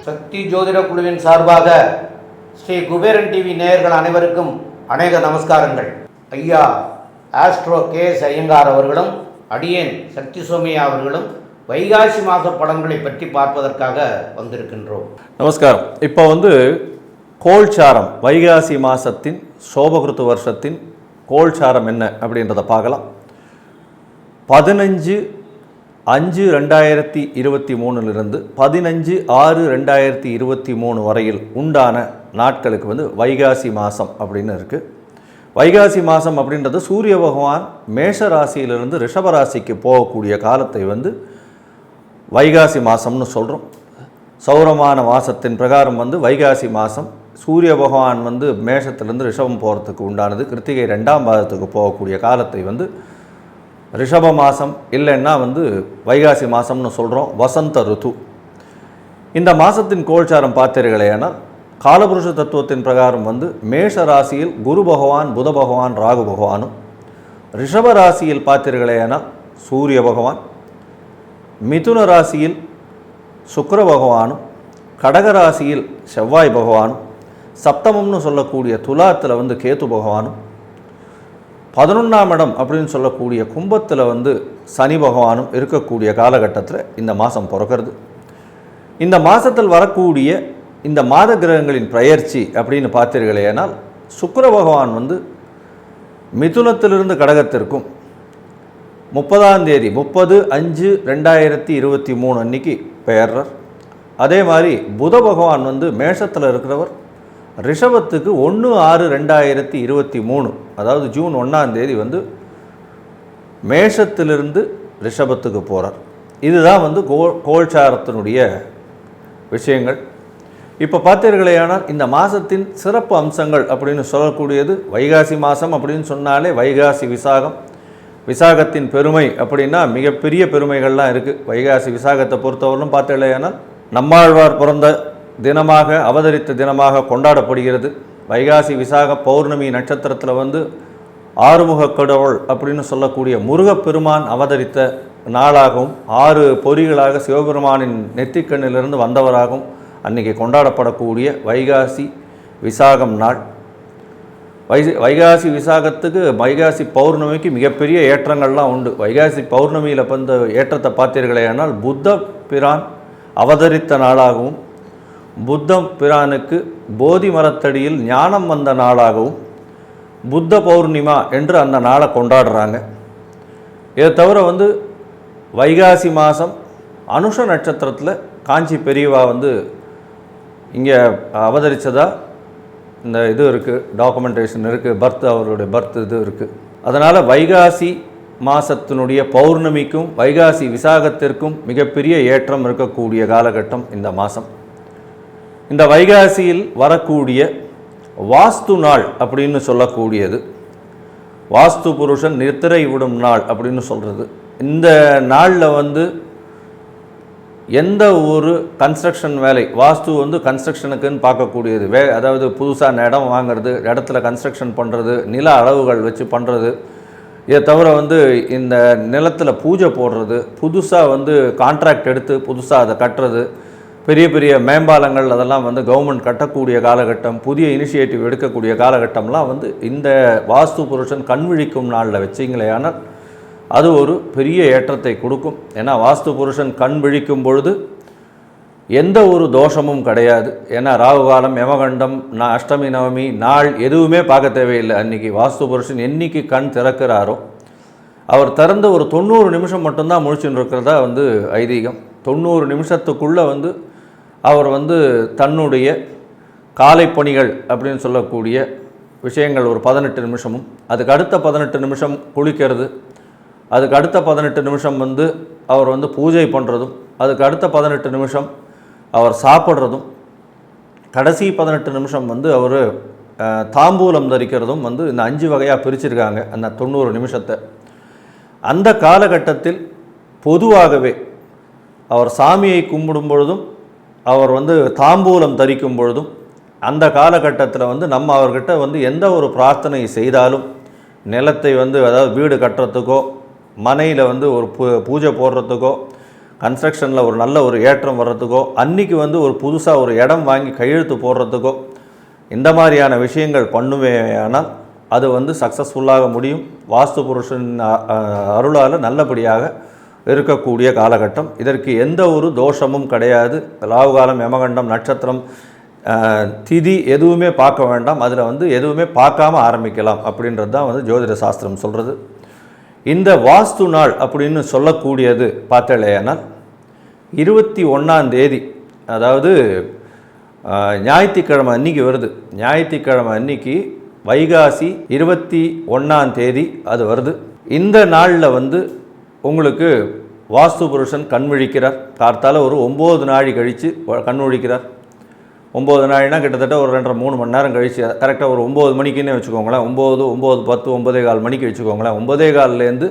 சக்தி ஜோதிட குழுவின் சார்பாக ஸ்ரீ குபேரன் டிவி நேயர்கள் அனைவருக்கும் அநேக நமஸ்காரங்கள். ஐயா ஆஸ்ட்ரோ கேஎஸ் ஐயங்கார் அவர்களும் அடியேன் சக்தி சோமியா அவர்களும் வைகாசி மாத பலன்களை பற்றி பார்ப்பதற்காக வந்திருக்கின்றோம். நமஸ்காரம். இப்போ கோல்சாரம் வைகாசி மாதத்தின் சோபகிருத்து வருஷத்தின் கோல்சாரம் என்ன அப்படின்றத பார்க்கலாம். 15/5/2023 15/6/2023 வரையில் உண்டான நாட்களுக்கு வைகாசி மாதம் அப்படின்னு இருக்குது. வைகாசி மாதம் அப்படின்றது சூரிய பகவான் மேஷ ராசியிலிருந்து ரிஷபராசிக்கு போகக்கூடிய காலத்தை வைகாசி மாதம்னு சொல்கிறோம். சௌரமான மாதத்தின் பிரகாரம் வைகாசி மாதம் சூரிய பகவான் மேஷத்திலிருந்து ரிஷபம் போகிறதுக்கு உண்டானது. கிருத்திகை 2ஆம் பாதத்துக்கு போகக்கூடிய காலத்தை ரிஷப மாதம் இல்லைன்னா வைகாசி மாதம்னு சொல்கிறோம். வசந்த ருத்து. இந்த மாதத்தின் கோல்சாரம் பார்த்தீர்களேனால் காலபுருஷ தத்துவத்தின் பிரகாரம் மேஷ ராசியில் குரு பகவான் புத பகவான் ராகு பகவானும், ரிஷப ராசியில் பார்த்தீர்களேனால் சூரிய பகவான், மிதுன ராசியில் சுக்கிர பகவானும், கடகராசியில் செவ்வாய் பகவானும், சப்தமம்னு சொல்லக்கூடிய துலாத்தில் கேது பகவானும், 11ஆம் இடம் அப்படின்னு சொல்லக்கூடிய கும்பத்தில் சனி பகவானும் இருக்கக்கூடிய காலகட்டத்தில் இந்த மாதம் பிறக்கிறது. இந்த மாதத்தில் வரக்கூடிய இந்த மாத கிரகங்களின் பெயர்ச்சி அப்படின்னு பார்த்தீர்களேனால் சுக்கிர பகவான் மிதுனத்திலிருந்து கடகத்திற்கும் 30ஆம் தேதி 30/5/2023 அன்னைக்கு பெயர்றார். அதே மாதிரி புத பகவான் மேஷத்தில் இருக்கிறவர் ரிஷபத்துக்கு 1/6/2023 அதாவது ஜூன் 1ஆம் தேதி மேஷத்திலிருந்து ரிஷபத்துக்கு போகிறார். இதுதான் கோல்சாரத்தினுடைய விஷயங்கள். இப்போ பார்த்தீர்களேயானால் இந்த மாதத்தின் சிறப்பு அம்சங்கள் அப்படின்னு சொல்லக்கூடியது வைகாசி மாதம் அப்படின்னு சொன்னாலே வைகாசி விசாகம். விசாகத்தின் பெருமை அப்படின்னா மிகப்பெரிய பெருமைகள்லாம் இருக்குது. வைகாசி விசாகத்தை பொறுத்தவரையிலும் பார்த்தீர்களேயானால் நம்மாழ்வார் பிறந்த தினமாக அவதரித்த தினமாக கொண்டாடப்படுகிறது. வைகாசி விசாக பௌர்ணமி நட்சத்திரத்தில் ஆறுமுக கடவுள் அப்படின்னு சொல்லக்கூடிய முருகப்பெருமான் அவதரித்த நாளாகவும் 6 பொறிகளாக சிவபெருமானின் நெற்றிக்கண்ணிலிருந்து வந்தவராகவும் அன்றைக்கி கொண்டாடப்படக்கூடிய வைகாசி விசாகம் நாள். வைகாசி விசாகத்துக்கு வைகாசி பௌர்ணமிக்கு மிகப்பெரிய ஏற்றங்கள்லாம் உண்டு. வைகாசி பௌர்ணமியில் ஏற்றத்தை பார்த்தீர்களேனால் புத்த பிரான் அவதரித்த நாளாகவும், புத்த பிரானுக்கு போதி மரத்தடியில் ஞானம் வந்த நாளாகவும் புத்த பௌர்ணிமா என்று அந்த நாளை கொண்டாடுறாங்க. இதை தவிர வைகாசி மாதம் அனுஷ நட்சத்திரத்தில் காஞ்சி பெரியவா இங்கே அவதரித்ததா இந்த இது இருக்குது, டாக்குமெண்டேஷன் இருக்குது, அவருடைய பர்த் இது இருக்குது. அதனால் வைகாசி மாதத்தினுடைய பௌர்ணமிக்கும் வைகாசி விசாகத்திற்கும் மிகப்பெரிய ஏற்றம் இருக்கக்கூடிய காலகட்டம் இந்த மாதம். இந்த வைகாசியில் வரக்கூடிய வாஸ்து நாள் அப்படின்னு சொல்லக்கூடியது, வாஸ்து புருஷன் நித்திரை விடும் நாள் அப்படின்னு சொல்கிறது. இந்த நாளில் எந்த ஒரு கன்ஸ்ட்ரக்ஷன் வேலை, வாஸ்து கன்ஸ்ட்ரக்ஷனுக்குன்னு பார்க்கக்கூடியது. அதாவது புதுசாக இடம் வாங்கிறது, இடத்துல கன்ஸ்ட்ரக்ஷன் பண்ணுறது, நில அளவுகள் வச்சு பண்ணுறது. இதை தவிர இந்த நிலத்தில் பூஜை போடுறது, புதுசாக கான்ட்ராக்ட் எடுத்து புதுசாக அதை கட்டுறது, பெரிய பெரிய மேம்பாலங்கள் அதெல்லாம் கவர்மெண்ட் கட்டக்கூடிய காலகட்டம், புதிய இனிஷியேட்டிவ் எடுக்கக்கூடிய காலகட்டம்லாம் இந்த வாஸ்து புருஷன் கண்விழிக்கும் நாளில் வச்சிங்களேனால் அது ஒரு பெரிய ஏற்றத்தை கொடுக்கும். ஏன்னா வாஸ்து புருஷன் கண் விழிக்கும் பொழுது எந்த ஒரு தோஷமும் கிடையாது. ஏன்னா ராகு காலம், யமகண்டம், அஷ்டமி நவமி நாள் எதுவுமே பார்க்க தேவையில்லை. அன்றைக்கி வாஸ்து புருஷன் என்னைக்கு கண் திறக்கிறாரோ அவர் திறந்து ஒரு 90 நிமிஷம் மட்டும்தான் முழிச்சுன்னு இருக்கிறதா ஐதீகம். 90 நிமிஷத்துக்குள்ளே அவர் தன்னுடைய காலை பணிகள் அப்படின்னு சொல்லக்கூடிய விஷயங்கள் ஒரு 18 நிமிஷமும், அதுக்கு அடுத்த 18 நிமிஷம் குளிக்கிறது, அதுக்கு அடுத்த 18 நிமிஷம் அவர் பூஜை பண்ணுறதும், அதுக்கு அடுத்த 18 நிமிஷம் அவர் சாப்பிட்றதும், கடைசி 18 நிமிஷம் அவர் தாம்பூலம் தரிக்கிறதும் இந்த 5 வகையாக பிரிச்சிருக்காங்க அந்த 90 நிமிஷத்தை. அந்த காலகட்டத்தில் பொதுவாகவே அவர் சாமியை கும்பிடும் பொழுதும் அவர் தாம்பூலம் தரிக்கும் பொழுதும் அந்த காலகட்டத்தில் நம்ம அவர்கிட்ட எந்த ஒரு பிரார்த்தனை செய்தாலும் நிலத்தை அதாவது வீடு கட்டுறதுக்கோ மனையில் வந்து ஒரு பூஜை போடுறதுக்கோ கன்ஸ்ட்ரக்ஷனில் ஒரு நல்ல ஒரு ஏற்றம் வர்றதுக்கோ அன்றைக்கி வந்து ஒரு புதுசாக ஒரு இடம் வாங்கி கையெழுத்து போடுறதுக்கோ இந்த மாதிரியான விஷயங்கள் பண்ணுவேனால் அது வந்து சக்ஸஸ்ஃபுல்லாக முடியும். வாஸ்து புருஷன் அருளால் நல்லபடியாக இருக்கக்கூடிய காலகட்டம். இதற்கு எந்த ஒரு தோஷமும் கிடையாது. ராகுகாலம், யமகண்டம், நட்சத்திரம், திதி எதுவுமே பார்க்க வேண்டாம். அதில் வந்து எதுவுமே பார்க்காம ஆரம்பிக்கலாம் அப்படின்றது தான் வந்து ஜோதிட சாஸ்திரம் சொல்கிறது. இந்த வாஸ்து நாள் அப்படின்னு சொல்லக்கூடியது பார்த்தலையானால் 21ஆம் தேதி, அதாவது ஞாயிற்றுக்கிழமை அன்னைக்கு வருது. ஞாயிற்றுக்கிழமை அன்னைக்கு வைகாசி 21ஆம் தேதி அது வருது. இந்த நாளில் வந்து உங்களுக்கு வாஸ்து புருஷன் கண் விழிக்கிறார். கார்த்தால ஒரு 9 நாழி கழித்து கண் விழிக்கிறார். 9 நாழினா கிட்டத்தட்ட ஒரு 2.5-3 மணி நேரம் கழித்து, கரெக்டாக ஒரு 9 மணிக்குன்னே வச்சுக்கோங்களேன். 9, 9:10, 9:15 மணிக்கு வச்சுக்கோங்களேன். 9:15லேருந்து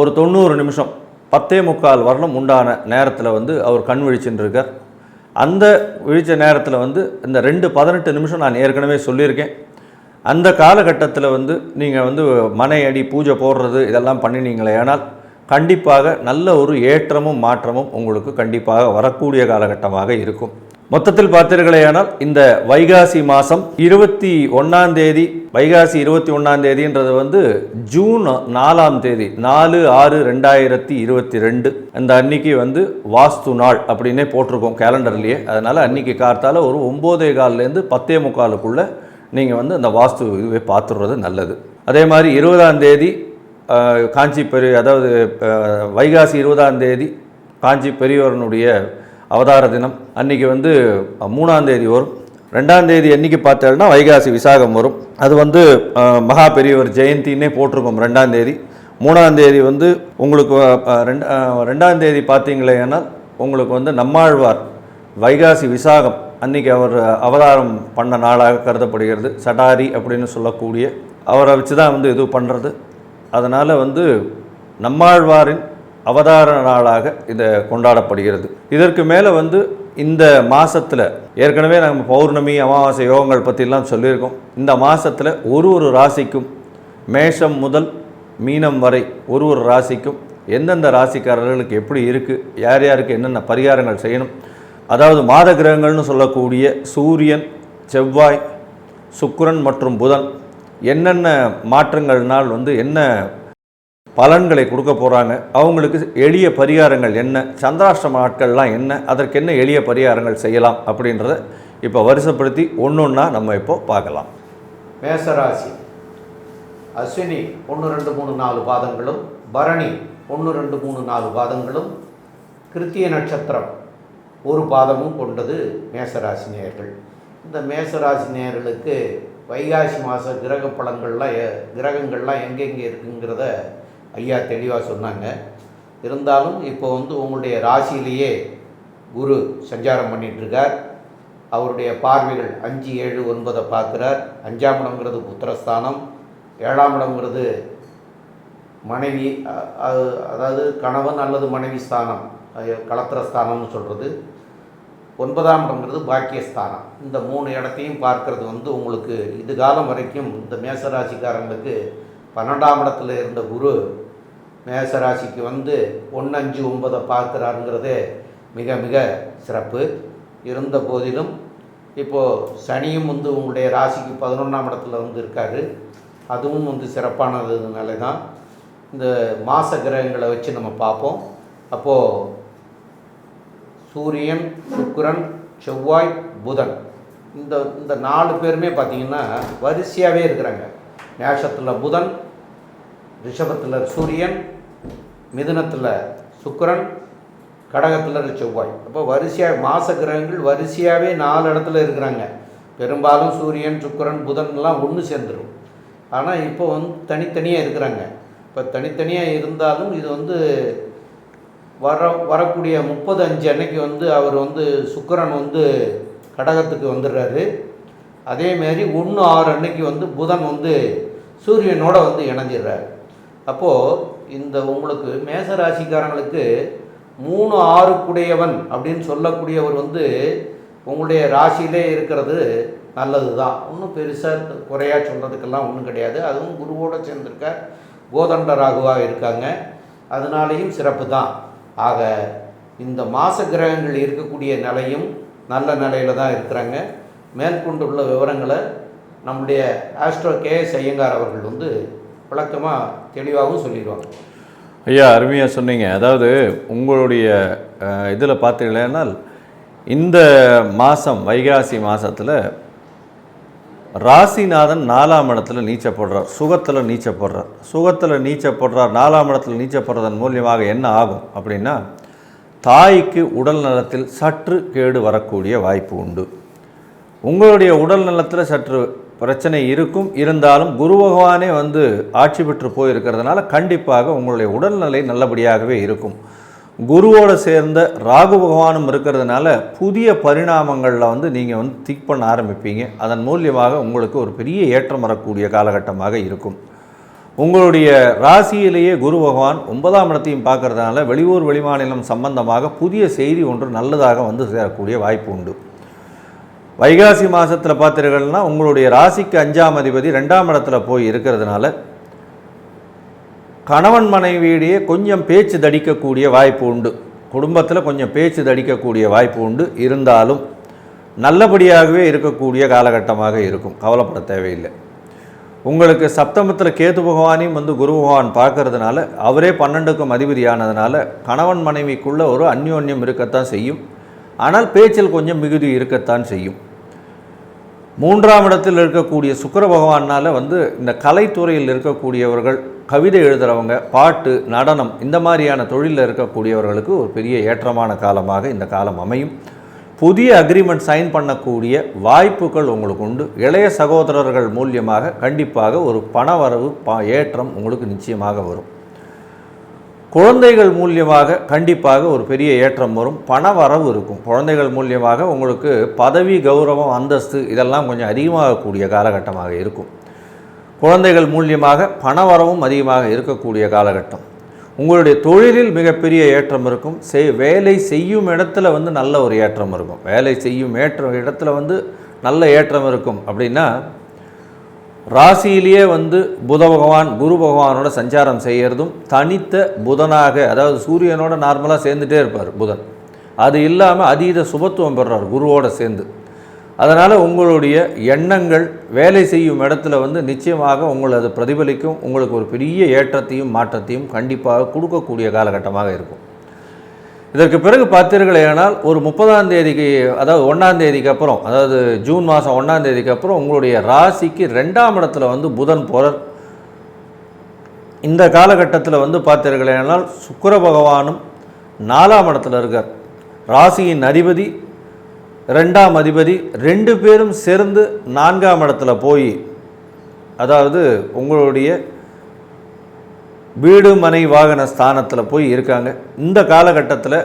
ஒரு 90 நிமிஷம் 10:45 வரலும் உண்டான நேரத்தில் வந்து அவர் கண் விழிச்சுட்டு இருக்கார். அந்த விழித்த நேரத்தில் வந்து இந்த 2:18 நிமிஷம் நான் ஏற்கனவே சொல்லியிருக்கேன். அந்த காலகட்டத்தில் வந்து நீங்கள் வந்து மனை அடி பூஜை போடுறது இதெல்லாம் பண்ணினீங்களே ஆனால் கண்டிப்பாக நல்ல ஒரு ஏற்றமும் மாற்றமும் உங்களுக்கு கண்டிப்பாக வரக்கூடிய காலகட்டமாக இருக்கும். மொத்தத்தில் பார்த்தீர்களேயானால் இந்த வைகாசி மாதம் 21ஆம் தேதி, வைகாசி 21ஆம் தேதின்றது வந்து ஜூன் 4ஆம் தேதி, 4/6/2022 அந்த அன்னைக்கு வந்து வாஸ்து நாள் அப்படின்னே போட்டிருக்கோம் கேலண்டர்லேயே. அதனால் அன்றைக்கி கார்த்தால ஒரு 9:15லேருந்து 10:45க்குள்ளே நீங்கள் வந்து அந்த வாஸ்து இதுவே பார்த்துடுறது நல்லது. அதே மாதிரி 20ஆம் தேதி காஞ்சி அதாவது வைகாசி 20ஆம் தேதி காஞ்சி பெரியவரனுடைய அவதார தினம். அன்றைக்கி வந்து 3ஆம் தேதி வரும். 2ஆம் தேதி அன்றைக்கி பார்த்தேன்னா வைகாசி விசாகம் வரும். அது வந்து மகா பெரியவர் ஜெயந்தின்னே போட்டிருக்கோம் 2ஆம் தேதி. 3ஆம் தேதி வந்து உங்களுக்கு 2ஆம் தேதி பார்த்தீங்களேன்னா உங்களுக்கு வந்து நம்மாழ்வார் வைகாசி விசாகம் அன்றைக்கி அவர் அவதாரம் பண்ண நாளாக கருதப்படுகிறது. சடாரி அப்படின்னு சொல்லக்கூடிய அவரை வச்சு தான் வந்து இது பண்ணுறது. அதனால் வந்து நம்மாழ்வாரின் அவதார நாளாக இதை கொண்டாடப்படுகிறது. இதற்கு மேலே வந்து இந்த மாதத்தில் ஏற்கனவே நம்ம பௌர்ணமி, அமாவாசை யோகங்கள் பற்றிலாம் சொல்லியிருக்கோம். இந்த மாதத்தில் ஒரு ராசிக்கும் மேஷம் முதல் மீனம் வரை ஒரு ராசிக்கும் எந்தெந்த ராசிக்காரர்களுக்கு எப்படி இருக்குது, யார் யாருக்கு என்னென்ன பரிகாரங்கள் செய்யணும், அதாவது மாத கிரகங்கள்னு சொல்லக்கூடிய சூரியன், செவ்வாய், சுக்கிரன் மற்றும் புதன் என்னென்ன மாற்றங்கள்னால் வந்து என்ன பலன்களை கொடுக்க போகிறாங்க, அவங்களுக்கு எளிய பரிகாரங்கள் என்ன, சந்திராஷ்டம நாட்கள்லாம் என்ன, அதற்கு என்ன எளிய பரிகாரங்கள் செய்யலாம் அப்படின்றத இப்போ வரிசைப்படுத்தி ஒன்றா நம்ம இப்போ பார்க்கலாம். மேசராசி அஸ்வினி 1, 2, 3, 4 பாதங்களும், பரணி 1, 2, 3, 4 பாதங்களும், கிருத்திய நட்சத்திரம் ஒரு பாதமும் கொண்டது மேசராசி நேயர்கள். இந்த மேசராசி நேயர்களுக்கு வைகாசி மாத கிரகங்கள்லாம் எங்கெங்கே இருக்குங்கிறத ஐயா தெளிவாக சொன்னாங்க. இருந்தாலும் இப்போ வந்து உங்களுடைய ராசியிலேயே குரு சஞ்சாரம் பண்ணிகிட்ருக்கார். அவருடைய பார்வைகள் 5, 7, 9 பார்க்குறார். 5ஆம் இடங்கிறது புத்திரஸ்தானம், 7ஆம் இடங்கிறது மனைவி, அதாவது கணவன் அல்லது மனைவி ஸ்தானம், களத்திரஸ்தானம்னு சொல்கிறது. 9ஆம் இடங்கிறது பாக்கியஸ்தானம். இந்த 3 இடத்தையும் பார்க்கறது வந்து உங்களுக்கு இது காலம் வரைக்கும் இந்த மேசராசிக்காரங்களுக்கு 12ஆம் இடத்துல இருந்த குரு மேசராசிக்கு வந்து 1, 5, 9 பார்க்குறாருங்கிறதே மிக மிக சிறப்பு. இருந்த போதிலும் இப்போது சனியும் வந்து உங்களுடைய ராசிக்கு 11ஆம் இடத்துல வந்து இருக்கார். அதுவும் வந்து சிறப்பானதுனால தான் இந்த மாச கிரகங்களை வச்சு நம்ம பார்ப்போம். அப்போது சூரியன், சுக்கிரன், செவ்வாய், புதன் இந்த 4 பேருமே பார்த்திங்கன்னா வரிசையாகவே இருக்கிறாங்க. மேஷத்தில் புதன், ரிஷபத்தில் சூரியன், மிதுனத்தில் சுக்கிரன், கடகத்தில் செவ்வாய். அப்போ வரிசையாக மாச கிரகங்கள் வரிசையாகவே 4 இடத்துல இருக்கிறாங்க. பெரும்பாலும் சூரியன், சுக்கிரன், புதன்லாம் ஒன்று சேர்ந்துடும். ஆனால் இப்போ வந்து தனித்தனியாக இருக்கிறாங்க. இப்போ தனித்தனியாக இருந்தாலும் இது வந்து வரக்கூடிய 30/5 அன்னைக்கு வந்து அவர் வந்து சுக்கிரன் வந்து கடகத்துக்கு வந்துடுறாரு. அதேமாரி 1/6 அன்னைக்கு வந்து புதன் வந்து சூரியனோட வந்து இணைஞ்சிடுறாரு. அப்போது இந்த உங்களுக்கு மேசராசிக்காரங்களுக்கு 3-6 கூடையவன் அப்படின்னு சொல்லக்கூடியவர் வந்து உங்களுடைய ராசியிலே இருக்கிறது நல்லது தான். ஒன்றும் பெருசாக குறையாக சொல்கிறதுக்கெல்லாம் ஒன்றும் கிடையாது. அதுவும் குருவோடு சேர்ந்திருக்கார். கோதண்ட ராகுவாக இருக்காங்க, அதனாலேயும் சிறப்பு தான். ஆக இந்த மாச கிரகங்கள் இருக்கக்கூடிய நிலையும் நல்ல நிலையில் தான் இருக்கிறாங்க. மேற்கொண்டுள்ள விவரங்களை நம்முடைய ஆஸ்ட்ரோ கேஎஸ் ஐயங்கார் அவர்கள் விளக்கமாக தெளிவாகவும் சொல்லிடுவாங்க. ஐயா, அருமையாக சொன்னீங்க. அதாவது உங்களுடைய இதில் பார்த்தீங்கன்னா இந்த மாதம் வைகாசி மாதத்தில் ராசிநாதன் 4ஆம் இடத்துல நீச்சப்படுறார், சுகத்தில் நீச்சப்படுறார். சுகத்தில் நீச்சப்படுறார், 4ஆம் இடத்துல நீச்சப்படுறதன் மூலியமாக என்ன ஆகும் அப்படின்னா, தாய்க்கு உடல் நலத்தில் சற்று கேடு வரக்கூடிய வாய்ப்பு உண்டு. உங்களுடைய உடல் நலத்தில் சற்று பிரச்சனை இருக்கும், இருந்தாலும் குரு பகவானே ஆட்சி பெற்று போயிருக்கிறதுனால கண்டிப்பாக உங்களுடைய உடல்நிலை நல்லபடியாகவே இருக்கும். குருவோடு சேர்ந்த ராகு பகவானும் இருக்கிறதுனால புதிய பரிணாமங்களில் நீங்கள் திங்க் பண்ண ஆரம்பிப்பீங்க. அதன் மூலியமாக உங்களுக்கு ஒரு பெரிய ஏற்றம் வரக்கூடிய காலகட்டமாக இருக்கும். உங்களுடைய ராசியிலேயே குரு பகவான் 9ஆம் இடத்தையும் பார்க்கறதுனால வெளியூர் வெளிமாநிலம் சம்பந்தமாக புதிய செய்தி ஒன்று நல்லதாக சேரக்கூடிய வாய்ப்பு உண்டு. வைகாசி மாதத்தில் பார்த்தீர்கள்னா உங்களுடைய ராசிக்கு 5ஆம் அதிபதி 2ஆம் இடத்துல போய் இருக்கிறதுனால கணவன் மனைவியிடையே கொஞ்சம் பேச்சு தடிக்கக்கூடிய வாய்ப்பு உண்டு. குடும்பத்தில் கொஞ்சம் பேச்சு தடிக்கக்கூடிய வாய்ப்பு உண்டு. இருந்தாலும் நல்லபடியாகவே இருக்கக்கூடிய காலகட்டமாக இருக்கும், கவலைப்பட தேவையில்லை. உங்களுக்கு சப்தமத்தில் கேது பகவானையும் குரு பகவான் பார்க்கறதுனால அவரே 12க்கும் அதிபதியானதுனால கணவன் மனைவிக்குள்ள ஒரு அந்யோன்யம் இருக்கத்தான் செய்யும். ஆனால் பேச்சில் கொஞ்சம் மிகுதி இருக்கத்தான் செய்யும். 3ஆம் இடத்தில் இருக்கக்கூடிய சுக்கிர பகவானால் இந்த கலைத்துறையில் இருக்கக்கூடியவர்கள், கவிதை எழுதுகிறவங்க, பாட்டு, நடனம் இந்த மாதிரியான தொழிலில் இருக்கக்கூடியவர்களுக்கு ஒரு பெரிய ஏற்றமான காலமாக இந்த காலம் அமையும். புதிய அக்ரிமெண்ட் சைன் பண்ணக்கூடிய வாய்ப்புகள் உங்களுக்கு உண்டு. இளைய சகோதரர்கள் மூலியமாக கண்டிப்பாக ஒரு பணவரவு ஏற்றம் உங்களுக்கு நிச்சயமாக வரும். குழந்தைகள் மூலியமாக கண்டிப்பாக ஒரு பெரிய ஏற்றம் வரும், பண வரவு இருக்கும். குழந்தைகள் மூலியமாக உங்களுக்கு பதவி, கௌரவம், அந்தஸ்து இதெல்லாம் கொஞ்சம் அதிகமாகக்கூடிய காலகட்டமாக இருக்கும். குழந்தைகள் மூலியமாக பண வரவும் அதிகமாக இருக்கக்கூடிய காலகட்டம். உங்களுடைய தொழிலில் மிகப்பெரிய ஏற்றம் இருக்கும். வேலை செய்யும் இடத்துல நல்ல ஒரு ஏற்றம் இருக்கும். வேலை செய்யும் இடத்துல நல்ல ஏற்றம் இருக்கும். அப்படின்னா ராசியிலேயே புத பகவான் குரு பகவானோட சஞ்சாரம் செய்கிறதும், தனித்த புதனாக, அதாவது சூரியனோட நார்மலாக சேர்ந்துட்டே இருப்பார் புதன், அது இல்லாமல் அதீத சுபத்துவம் பெறுறார் குருவோடு சேர்ந்து. அதனால் உங்களுடைய எண்ணங்கள் வேலை செய்யும் இடத்துல நிச்சயமாக உங்களை அது பிரதிபலிக்கும். உங்களுக்கு ஒரு பெரிய ஏற்றத்தையும் மாற்றத்தையும் கண்டிப்பாக கொடுக்கக்கூடிய காலகட்டமாக இருக்கும். இதற்கு பிறகு பார்த்தீர்களேனால் ஒரு 30ஆம் தேதிக்கு, அதாவது 1ஆம் தேதிக்கு அப்புறம், அதாவது ஜூன் மாதம் 1ஆம் தேதிக்கு அப்புறம் உங்களுடைய ராசிக்கு 2ஆம் இடத்துல புதன் போகிறார். இந்த காலகட்டத்தில் பார்த்தீர்களேனால் சுக்கிர பகவானும் 4ஆம் இடத்துல இருக்கார். ராசியின் அதிபதி 2ஆம் அதிபதி 2 பேரும் சேர்ந்து 4ஆம் இடத்துல போய், அதாவது உங்களுடைய வீடு மனை வாகன ஸ்தானத்தில் போய் இருக்காங்க. இந்த காலகட்டத்தில்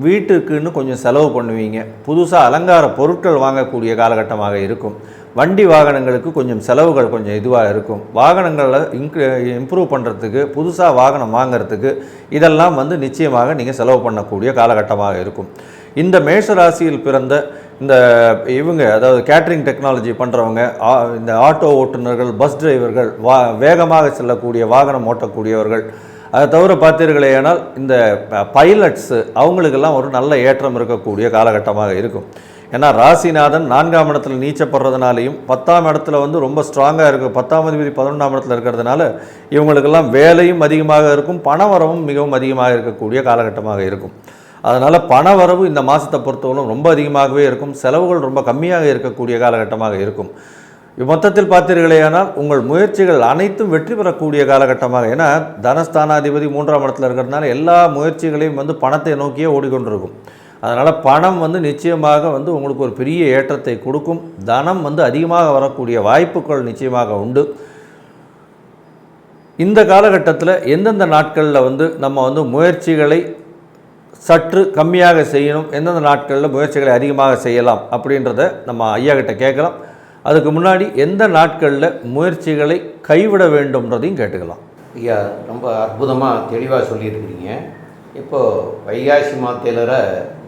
வீட்டுக்குன்னு கொஞ்சம் செலவு பண்ணுவீங்க. புதுசாக அலங்கார பொருட்கள் வாங்கக்கூடிய காலகட்டமாக இருக்கும். வண்டி வாகனங்களுக்கு கொஞ்சம் செலவுகள் கொஞ்சம் இதுவாக இருக்கும். வாகனங்களை இம்ப்ரூவ் பண்ணுறதுக்கு, புதுசாக வாகனம் வாங்கிறதுக்கு இதெல்லாம் நிச்சயமாக நீங்கள் செலவு பண்ணக்கூடிய காலகட்டமாக இருக்கும். இந்த மேஷ ராசியில் பிறந்த இந்த இவங்க, அதாவது கேட்ரிங் டெக்னாலஜி பண்ணுறவங்க, இந்த ஆட்டோ ஓட்டுநர்கள், பஸ் டிரைவர்கள், வேகமாக செல்லக்கூடிய வாகனம் ஓட்டக்கூடியவர்கள், அதை தவிர பார்த்தீர்களேனால் இந்த பைலட்ஸு, அவங்களுக்கெல்லாம் ஒரு நல்ல ஏற்றம் இருக்கக்கூடிய காலகட்டமாக இருக்கும். ஏன்னா ராசிநாதன் 4ஆம் இடத்துல நீச்சப்படுறதுனாலையும் 10ஆம் இடத்துல ரொம்ப ஸ்ட்ராங்காக இருக்கும். 10ஆம் அதிபதி 11ஆம் இடத்துல இருக்கிறதுனால இவங்களுக்கெல்லாம் வேலையும் அதிகமாக இருக்கும், பணவரவும் மிகவும் அதிகமாக இருக்கக்கூடிய காலகட்டமாக இருக்கும். அதனால் பணவரவு இந்த மாதத்தை பொறுத்தவரைக்கும் ரொம்ப அதிகமாகவே இருக்கும். செலவுகள் ரொம்ப கம்மியாக இருக்கக்கூடிய காலகட்டமாக இருக்கும். மொத்தத்தில் பார்த்தீர்களேயானால் உங்கள் முயற்சிகள் அனைத்தும் வெற்றி பெறக்கூடிய காலகட்டமாக, ஏன்னா தனஸ்தானாதிபதி 3ஆம் இடத்துல இருக்கிறதுனால எல்லா முயற்சிகளையும் பணத்தை நோக்கியே ஓடிக்கொண்டிருக்கும். அதனால் பணம் நிச்சயமாக உங்களுக்கு ஒரு பெரிய ஏற்றத்தை கொடுக்கும். தனம் அதிகமாக வரக்கூடிய வாய்ப்புகள் நிச்சயமாக உண்டு. இந்த காலகட்டத்தில் எந்தெந்த நாட்களில் நம்ம முயற்சிகளை சற்று கம்மியாக செய்யணும், எந்தெந்த நாட்களில் முயற்சிகளை அதிகமாக செய்யலாம் அப்படின்றத நம்ம ஐயா கிட்ட கேட்கலாம். அதுக்கு முன்னாடி எந்த நாட்களில் முயற்சிகளை கைவிட வேண்டும்ன்றதையும் கேட்டுக்கலாம். ஐயா ரொம்ப அற்புதமாக தெளிவாக சொல்லியிருக்கிறீங்க. இப்போது வைகாசி மாதத்திலற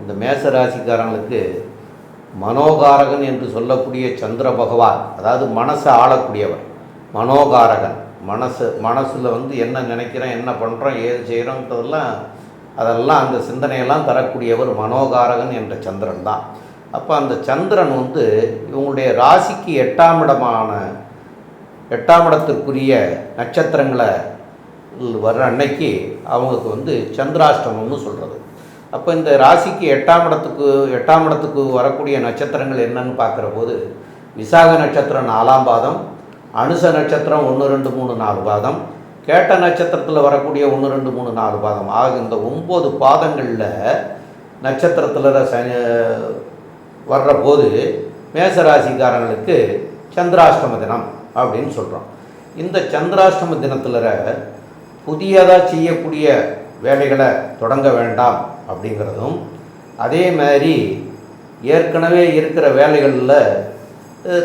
இந்த மேச ராசிக்காரங்களுக்கு மனோகாரகன் என்று சொல்லக்கூடிய சந்திர பகவான், அதாவது மனசை ஆளக்கூடியவர் மனோகாரகன், மனசில் வந்து என்ன நினைக்கிறோம், என்ன பண்ணுறோம், ஏது செய்கிறோன்றதெல்லாம் அதெல்லாம் அந்த சிந்தனையெல்லாம் தரக்கூடியவர் மனோகாரகன் என்ற சந்திரன் தான். அப்போ அந்த சந்திரன் வந்து இவங்களுடைய ராசிக்கு 8ஆம் இடத்திற்குரிய நட்சத்திரங்களை வர்ற அன்னைக்கு அவங்களுக்கு வந்து சந்திராஷ்டமம்னு சொல்கிறது. அப்போ இந்த ராசிக்கு 8ஆம் இடத்துக்கு வரக்கூடிய நட்சத்திரங்கள் என்னன்னு பார்க்குற போது விசாக நட்சத்திரம் 4ஆம் பாதம், அனுச நட்சத்திரம் 1, 2, 3, 4 பாதம், கேட்ட நட்சத்திரத்தில் வரக்கூடிய 1, 2, 3, 4 பாதம் ஆக இந்த 9 பாதங்களில் நட்சத்திரத்தில் வர்ற போது மேசராசிக்காரங்களுக்கு சந்திராஷ்டம தினம் அப்படின்னு சொல்கிறோம். இந்த சந்திராஷ்டம தினத்தில் புதியதாக செய்யக்கூடிய வேலைகளை தொடங்க வேண்டாம் அப்படிங்கிறதும், அதே மாதிரி ஏற்கனவே இருக்கிற வேலைகளில்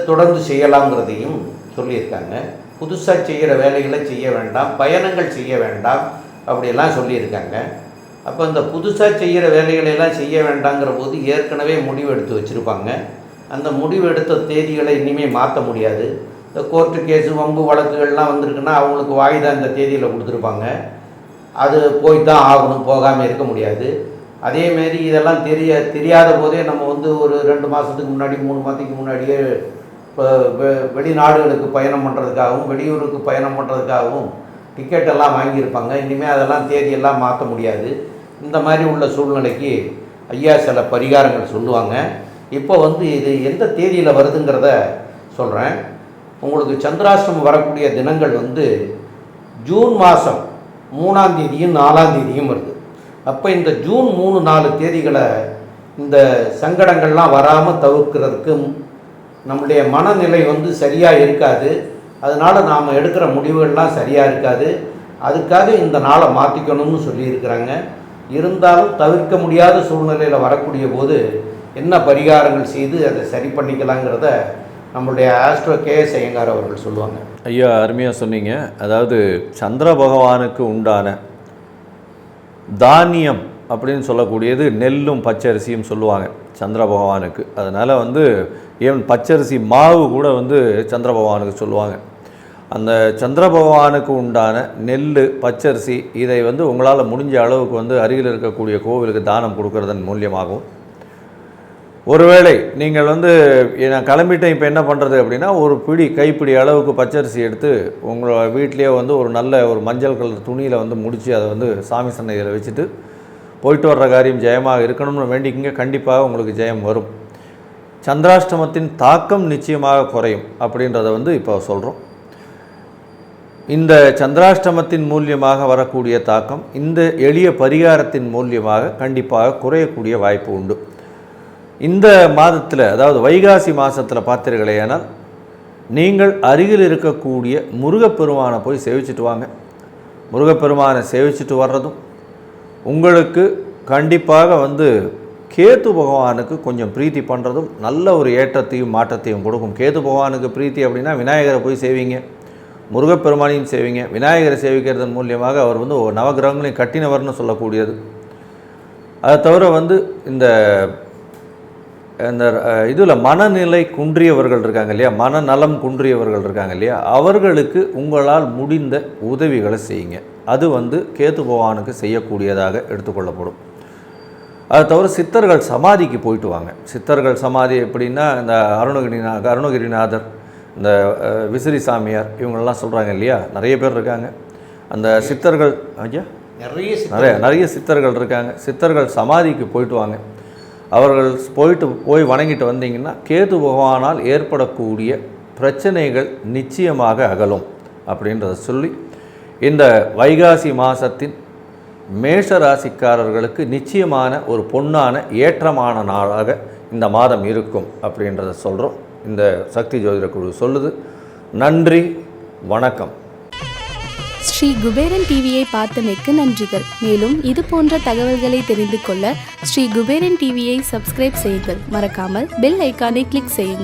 தொடர்ந்து செய்யலாங்கிறதையும் சொல்லியிருக்காங்க. புதுசாக செய்கிற வேலைகளை செய்ய வேண்டாம், பயணங்கள் செய்ய வேண்டாம் அப்படியெல்லாம் சொல்லியிருக்காங்க. அப்போ இந்த புதுசாக செய்கிற வேலைகளெல்லாம் செய்ய வேண்டாங்கிற போது ஏற்கனவே முடிவு எடுத்து வச்சுருப்பாங்க. அந்த முடிவு எடுத்த தேதிகளை இனிமேல் மாற்ற முடியாது. இந்த கோர்ட்டு கேஸு வம்பு வழக்குகள்லாம் வந்திருக்குன்னா அவங்களுக்கு வாய்தா இந்த தேதியில் கொடுத்துருப்பாங்க. அது போய் தான் ஆகணும், போகாமல் இருக்க முடியாது. அதேமாரி இதெல்லாம் தெரியாத போதே நம்ம வந்து ஒரு 2 மாதத்துக்கு முன்னாடி 3 மாதத்துக்கு முன்னாடியே இப்போ வெளிநாடுகளுக்கு பயணம் பண்ணுறதுக்காகவும் வெளியூருக்கு பயணம் பண்ணுறதுக்காகவும் டிக்கெட்டெல்லாம் வாங்கியிருப்பாங்க. இனிமேல் அதெல்லாம் தேதியெல்லாம் மாற்ற முடியாது. இந்த மாதிரி உள்ள சூழ்நிலைக்கு ஐயா சில பரிகாரங்கள் சொல்லுவாங்க. இப்போ வந்து இது எந்த தேதியில் வருதுங்கிறத சொல்கிறேன். உங்களுக்கு சந்திராஷ்டமம் வரக்கூடிய தினங்கள் வந்து ஜூன் மாதம் 3ஆம் தேதியும் 4ஆம் தேதியும் வருது. அப்போ இந்த ஜூன் 3, 4 தேதிகளை இந்த சங்கடங்கள்லாம் வராமல் தவிர்க்கிறதுக்கு நம்முடைய மனநிலை வந்து சரியாக இருக்காது. அதனால் நாம் எடுக்கிற முடிவுகள்லாம் சரியாக இருக்காது. அதுக்காக இந்த நாளை மாற்றிக்கணும்னு சொல்லியிருக்கிறாங்க. இருந்தாலும் தவிர்க்க முடியாத சூழ்நிலையில் வரக்கூடிய போது என்ன பரிகாரங்கள் செய்து அதை சரி பண்ணிக்கலாங்கிறத நம்மளுடைய ஆஸ்ட்ரோ கேஎஸ் ஐயங்கார் அவர்கள் சொல்லுவாங்க. ஐயா, அருமையாக சொன்னீங்க. அதாவது சந்திர பகவானுக்கு உண்டான தானியம் அப்படின்னு சொல்லக்கூடியது நெல்லும் பச்சரிசியும் சொல்லுவாங்க சந்திர பகவானுக்கு. அதனால் வந்து ஏன் பச்சரிசி மாவு கூட வந்து சந்திர பகவானுக்கு சொல்லுவாங்க. அந்த சந்திர பகவானுக்கு உண்டான நெல், பச்சரிசி இதை வந்து உங்களால் முடிஞ்ச அளவுக்கு வந்து அருகில் இருக்கக்கூடிய கோவிலுக்கு தானம் கொடுக்கறதன் மூலியமாகும். ஒருவேளை நீங்கள் வந்து நான் கிளம்பிட்டேன் இப்போ என்ன பண்ணுறது அப்படின்னா, ஒரு கைப்பிடி அளவுக்கு பச்சரிசி எடுத்து உங்களோட வீட்டிலேயே வந்து ஒரு நல்ல ஒரு மஞ்சள் கலர் துணியில் வந்து முடித்து அதை வந்து சாமி சன்னதியில் வச்சுட்டு போயிட்டு வர்ற காரியம் ஜெயமாக இருக்கணும்னு வேண்டிக்கிங்க. கண்டிப்பாக உங்களுக்கு ஜெயம் வரும். சந்திராஷ்டமத்தின் தாக்கம் நிச்சயமாக குறையும் அப்படின்றத வந்து இப்போ சொல்கிறோம். இந்த சந்திராஷ்டமத்தின் மூலியமாக வரக்கூடிய தாக்கம் இந்த எளிய பரிகாரத்தின் மூலியமாக கண்டிப்பாக குறையக்கூடிய வாய்ப்பு உண்டு. இந்த மாதத்தில், அதாவது வைகாசி மாதத்தில் பார்த்தீர்களேயானால் நீங்கள் அருகில் இருக்கக்கூடிய முருகப்பெருமானை போய் சேவிச்சுட்டு வாங்க. முருகப்பெருமானை சேவிச்சுட்டு வர்றதும் உங்களுக்கு கண்டிப்பாக வந்து கேது பகவானுக்கு கொஞ்சம் பிரீத்தி பண்ணுறதும் நல்ல ஒரு ஏற்றத்தையும் மாற்றத்தையும் கொடுக்கும். கேது பகவானுக்கு பிரீத்தி அப்படின்னா விநாயகரை போய் சேவிங்க, முருகப்பெருமானையும் சேவிங்க. விநாயகரை சேவிக்கிறதன் மூலியமாக அவர் வந்து நவகிரகங்களையும் கட்டினவர்னு சொல்லக்கூடியது. அதை தவிர வந்து இந்த இதில் மனநிலை குன்றியவர்கள் இருக்காங்க இல்லையா, மனநலம் குன்றியவர்கள் இருக்காங்க இல்லையா, அவர்களுக்கு உங்களால் முடிந்த உதவிகளை செய்யுங்க. அது வந்து கேது பகவானுக்கு செய்யக்கூடியதாக எடுத்துக்கொள்ளப்படும். அதை தவிர சித்தர்கள் சமாதிக்கு போயிட்டு வாங்க. சித்தர்கள் சமாதி எப்படின்னா, இந்த அருணகிரிநாதர், இந்த விசிறி சாமியார் இவங்களெல்லாம் சொல்கிறாங்க இல்லையா, நிறைய பேர் இருக்காங்க. அந்த சித்தர்கள் ஐயா நிறைய சித்தர்கள் இருக்காங்க. சித்தர்கள் சமாதிக்கு போயிட்டு வாங்க. அவர்கள் போய் வணங்கிட்டு வந்தீங்கன்னா கேது பகவானால் ஏற்படக்கூடிய பிரச்சனைகள் நிச்சயமாக அகலும் அப்படின்றத சொல்லி, இந்த வைகாசி மாதத்தின் மேஷ ராசிக்காரர்களுக்கு நிச்சயமான ஒரு பொன்னான ஏற்றமான நாளாக இந்த மாதம் இருக்கும் அப்படின்றத சொல்கிறோம். இந்த சக்தி ஜோதிட குழு சொல்லுது. நன்றி, வணக்கம். ஸ்ரீ குபேரன் டிவியை பார்த்தமைக்கு நன்றிகள். மேலும் இது போன்ற தகவல்களை தெரிந்து கொள்ள ஸ்ரீ குபேரன் டிவியை சப்ஸ்கிரைப் செய்யுங்கள். மறக்காமல் பெல் ஐக்கானை கிளிக் செய்யுங்கள்.